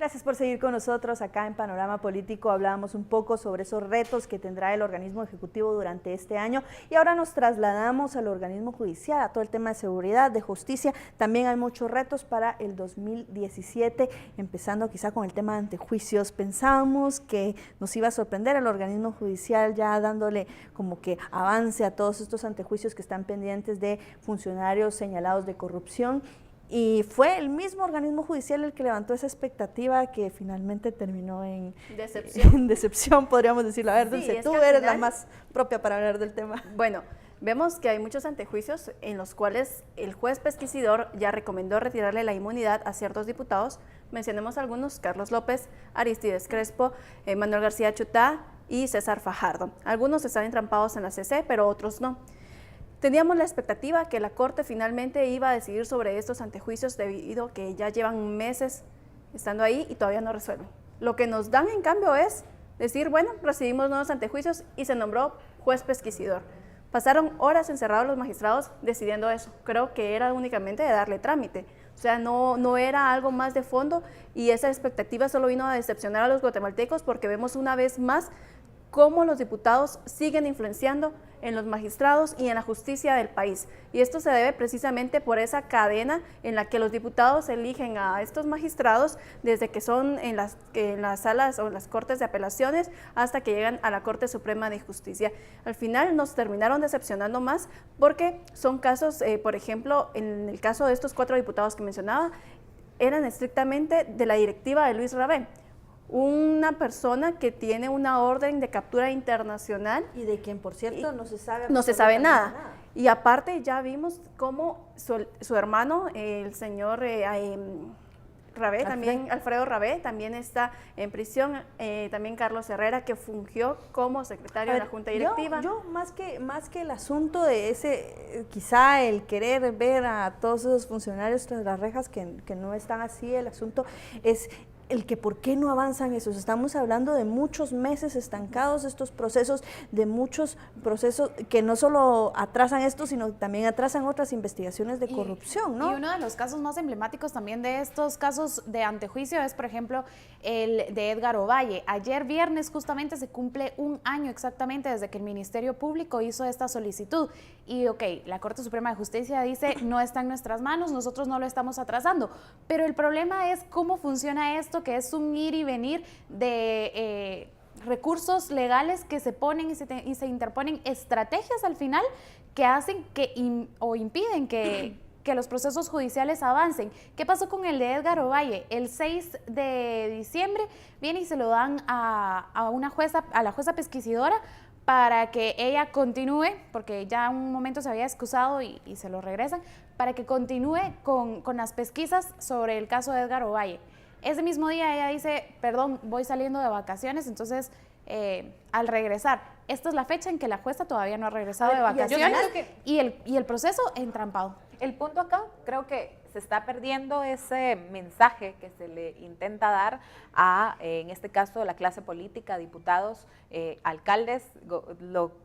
Gracias por seguir con nosotros acá en Panorama Político. Hablábamos un poco sobre esos retos que tendrá el organismo ejecutivo durante este año y ahora nos trasladamos al organismo judicial, a todo el tema de seguridad, de justicia. También hay muchos retos para el 2017, empezando quizá con el tema de antejuicios. Pensábamos que nos iba a sorprender el organismo judicial ya dándole como que avance a todos estos antejuicios que están pendientes de funcionarios señalados de corrupción. Y fue el mismo organismo judicial el que levantó esa expectativa que finalmente terminó en decepción, podríamos decirlo. A ver, sí, Dulce, tú eres la más propia para hablar del tema. Bueno, vemos que hay muchos antejuicios en los cuales el juez pesquisidor ya recomendó retirarle la inmunidad a ciertos diputados. Mencionemos algunos: Carlos López, Aristides Crespo, Manuel García Chutá y César Fajardo. Algunos están entrampados en la CC, pero otros no. Teníamos la expectativa que la Corte finalmente iba a decidir sobre estos antejuicios debido a que ya llevan meses estando ahí y todavía no resuelven. Lo que nos dan en cambio es decir, bueno, recibimos nuevos antejuicios y se nombró juez pesquisidor. Pasaron horas encerrados los magistrados decidiendo eso. Creo que era únicamente de darle trámite. O sea, no era algo más de fondo y esa expectativa solo vino a decepcionar a los guatemaltecos porque vemos una vez más cómo los diputados siguen influenciando en los magistrados y en la justicia del país. Y esto se debe precisamente por esa cadena en la que los diputados eligen a estos magistrados desde que son en las salas o en las cortes de apelaciones hasta que llegan a la Corte Suprema de Justicia. Al final nos terminaron decepcionando más porque son casos, por ejemplo, en el caso de estos 4 diputados que mencionaba, eran estrictamente de la directiva de Luis Rabé, una persona que tiene una orden de captura internacional. Y de quien, por cierto, no se sabe nada. Y aparte ya vimos cómo su hermano, el señor Rabé, también Alfredo Rabé, también está en prisión, también Carlos Herrera, que fungió como secretario de la Junta Directiva. Yo más que el asunto de ese, quizá el querer ver a todos esos funcionarios tras las rejas que no están así, el asunto es el que por qué no avanzan esos. Estamos hablando de muchos meses estancados estos procesos, de muchos procesos que no solo atrasan esto, sino también atrasan otras investigaciones de corrupción, ¿no? Y uno de los casos más emblemáticos también de estos casos de antejuicio es, por ejemplo, el de Edgar Ovalle. Ayer viernes justamente se cumple un año exactamente desde que el Ministerio Público hizo esta solicitud. Y la Corte Suprema de Justicia dice, no está en nuestras manos, nosotros no lo estamos atrasando. Pero el problema es cómo funciona esto, que es un ir y venir de recursos legales que se ponen y se interponen estrategias al final que hacen o impiden que los procesos judiciales avancen. ¿Qué pasó con el de Edgar Ovalle? El 6 de diciembre viene y se lo dan a la jueza pesquisidora para que ella continúe, porque ya un momento se había excusado y se lo regresan, para que continúe con las pesquisas sobre el caso de Edgar Ovalle. Ese mismo día ella dice, perdón, voy saliendo de vacaciones, entonces al regresar, esta es la fecha en que la jueza todavía no ha regresado de vacaciones y el proceso entrampado. El punto acá, creo que se está perdiendo ese mensaje que se le intenta dar a, en este caso, la clase política, diputados, alcaldes,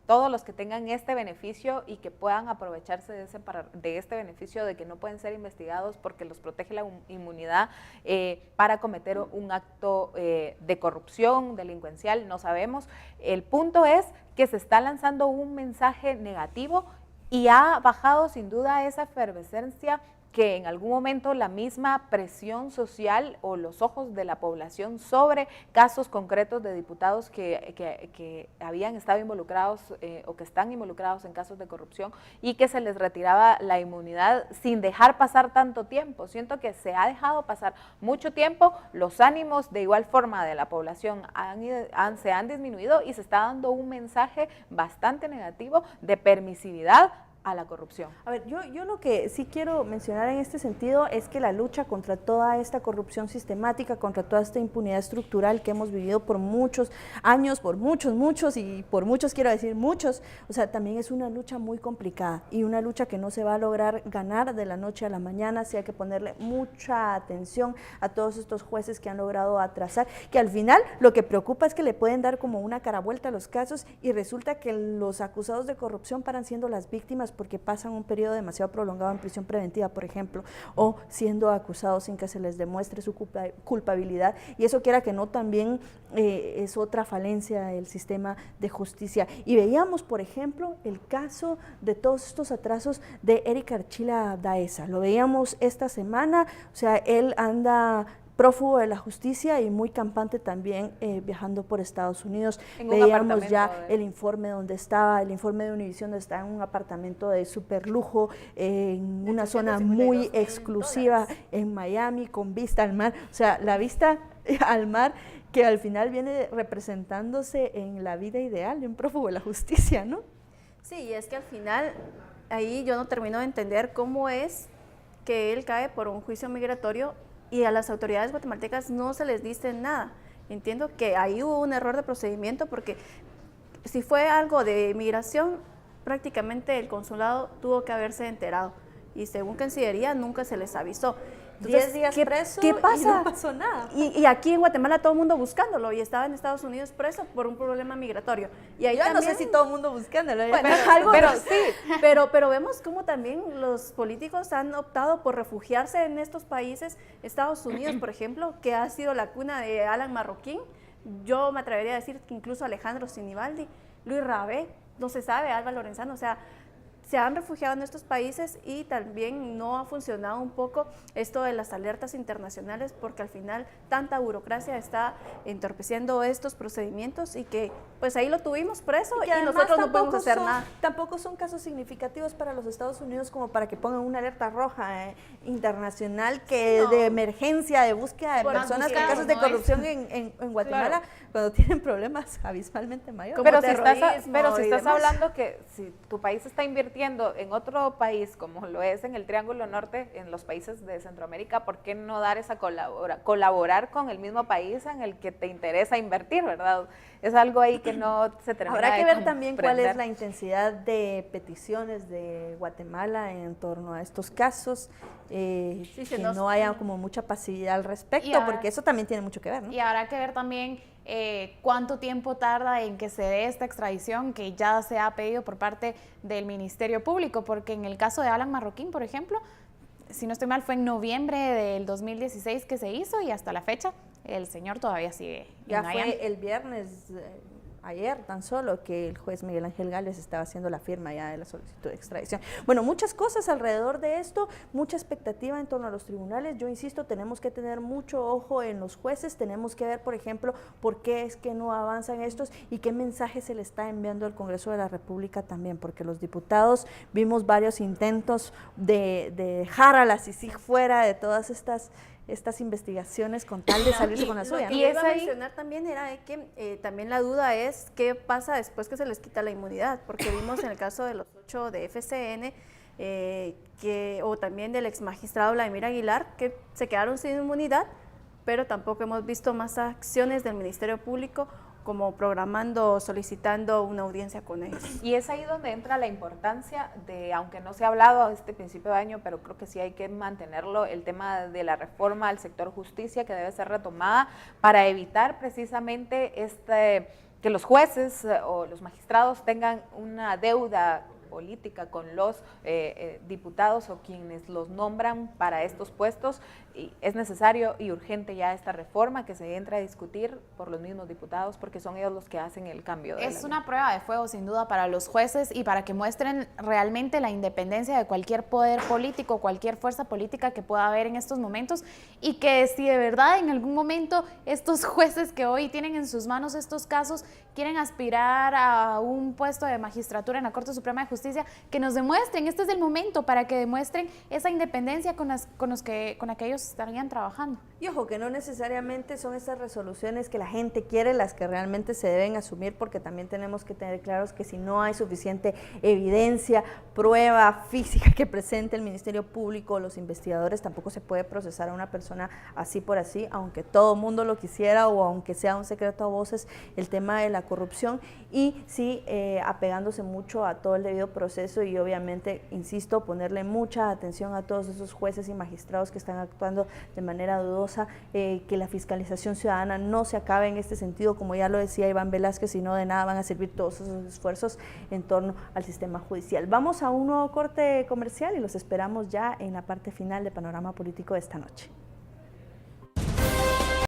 todos los que tengan este beneficio y que puedan aprovecharse de este beneficio de que no pueden ser investigados porque los protege la inmunidad para cometer un acto de corrupción, delincuencial, no sabemos. El punto es que se está lanzando un mensaje negativo y ha bajado sin duda esa efervescencia que en algún momento la misma presión social o los ojos de la población sobre casos concretos de diputados que habían estado involucrados o que están involucrados en casos de corrupción y que se les retiraba la inmunidad sin dejar pasar tanto tiempo. Siento que se ha dejado pasar mucho tiempo, los ánimos de igual forma de la población se han disminuido y se está dando un mensaje bastante negativo de permisividad a la corrupción. A ver, yo lo que sí quiero mencionar en este sentido es que la lucha contra toda esta corrupción sistemática, contra toda esta impunidad estructural que hemos vivido por muchos años, por muchos, y por muchos quiero decir muchos, o sea, también es una lucha muy complicada y una lucha que no se va a lograr ganar de la noche a la mañana, sí hay que ponerle mucha atención a todos estos jueces que han logrado atrasar, que al final lo que preocupa es que le pueden dar como una caravuelta a los casos y resulta que los acusados de corrupción paran siendo las víctimas porque pasan un periodo demasiado prolongado en prisión preventiva, por ejemplo, o siendo acusados sin que se les demuestre su culpabilidad, y eso quiera que no también es otra falencia del sistema de justicia. Y veíamos, por ejemplo, el caso de todos estos atrasos de Eric Archila Daeza, lo veíamos esta semana, o sea, él anda prófugo de la justicia y muy campante también viajando por Estados Unidos. Veíamos ya el informe donde estaba, el informe de Univision, donde está en un apartamento de super lujo, en una zona muy exclusiva en Miami, con vista al mar, o sea, la vista al mar que al final viene representándose en la vida ideal de un prófugo de la justicia, ¿no? Sí, y es que al final ahí yo no termino de entender cómo es que él cae por un juicio migratorio y a las autoridades guatemaltecas no se les dice nada. Entiendo que ahí hubo un error de procedimiento, porque si fue algo de migración, prácticamente el consulado tuvo que haberse enterado, y según Cancillería nunca se les avisó. Entonces, 10 días preso ¿qué pasa? y no pasó nada. Y aquí en Guatemala todo el mundo buscándolo, y estaba en Estados Unidos preso por un problema migratorio. Y ahí yo también, no sé si todo el mundo buscándolo. bueno, pero sí, pero vemos cómo también los políticos han optado por refugiarse en estos países. Estados Unidos, por ejemplo, que ha sido la cuna de Alan Marroquín, yo me atrevería a decir que incluso Alejandro Sinibaldi, Luis Rabé, no se sabe, Alba Lorenzano, o sea, se han refugiado en estos países, y también no ha funcionado un poco esto de las alertas internacionales, porque al final tanta burocracia está entorpeciendo estos procedimientos, y que pues ahí lo tuvimos preso y nosotros no podemos hacer nada. Tampoco son casos significativos para los Estados Unidos como para que pongan una alerta roja internacional de emergencia, de búsqueda de personas con casos de corrupción en Guatemala, cuando tienen problemas abismalmente mayores. Pero si estás hablando que si tu país está invirtiendo en otro país, como lo es en el Triángulo Norte, en los países de Centroamérica, ¿por qué no dar esa colaborar con el mismo país en el que te interesa invertir, verdad? Es algo ahí que no se termina de Habrá que ver también cuál comprender. es la intensidad de peticiones de Guatemala en torno a estos casos, que no haya como mucha pasividad al respecto, porque eso también tiene mucho que ver, ¿no? Y habrá que ver también cuánto tiempo tarda en que se dé esta extradición que ya se ha pedido por parte del Ministerio Público, porque en el caso de Alan Marroquín, por ejemplo, si no estoy mal, fue en noviembre del 2016 que se hizo, y hasta la fecha el señor todavía sigue Ya en Miami. fue el viernes, ayer tan solo, que el juez Miguel Ángel Gálvez estaba haciendo la firma ya de la solicitud de extradición. Bueno, muchas cosas alrededor de esto, mucha expectativa en torno a los tribunales. Yo insisto, tenemos que tener mucho ojo en los jueces, tenemos que ver, por ejemplo, por qué es que no avanzan estos y qué mensaje se le está enviando al Congreso de la República también, porque los diputados vimos varios intentos de dejar a la CICIG fuera de todas estas investigaciones con tal de salirse con la suya, ¿no? Y iba a mencionar también era de que también la duda es qué pasa después que se les quita la inmunidad, porque vimos en el caso de los 8 de FCN, o también del ex magistrado Vladimir Aguilar, que se quedaron sin inmunidad, pero tampoco hemos visto más acciones del Ministerio Público como programando, solicitando una audiencia con ellos. Y es ahí donde entra la importancia de, aunque no se ha hablado a este principio de año, pero creo que sí hay que mantenerlo, el tema de la reforma al sector justicia, que debe ser retomada para evitar precisamente que los jueces o los magistrados tengan una deuda política con los diputados o quienes los nombran para estos puestos. Y es necesario y urgente ya esta reforma, que se entre a discutir por los mismos diputados, porque son ellos los que hacen el cambio. Es una prueba de fuego sin duda para los jueces y para que muestren realmente la independencia de cualquier poder político, cualquier fuerza política que pueda haber en estos momentos, y que si de verdad en algún momento estos jueces que hoy tienen en sus manos estos casos quieren aspirar a un puesto de magistratura en la Corte Suprema de Justicia, que nos demuestren, este es el momento para que demuestren esa independencia con la que ellos estarían trabajando. Y ojo, que no necesariamente son esas resoluciones que la gente quiere las que realmente se deben asumir, porque también tenemos que tener claros que si no hay suficiente evidencia, prueba física que presente el Ministerio Público, los investigadores, tampoco se puede procesar a una persona así por así, aunque todo el mundo lo quisiera o aunque sea un secreto a voces el tema de la corrupción, y sí apegándose mucho a todo el debido proceso y obviamente, insisto, ponerle mucha atención a todos esos jueces y magistrados que están actuando actuando de manera dudosa, que la fiscalización ciudadana no se acabe en este sentido, como ya lo decía Iván Velázquez, si no de nada van a servir todos esos esfuerzos en torno al sistema judicial. Vamos a un nuevo corte comercial y los esperamos ya en la parte final de Panorama Político de esta noche.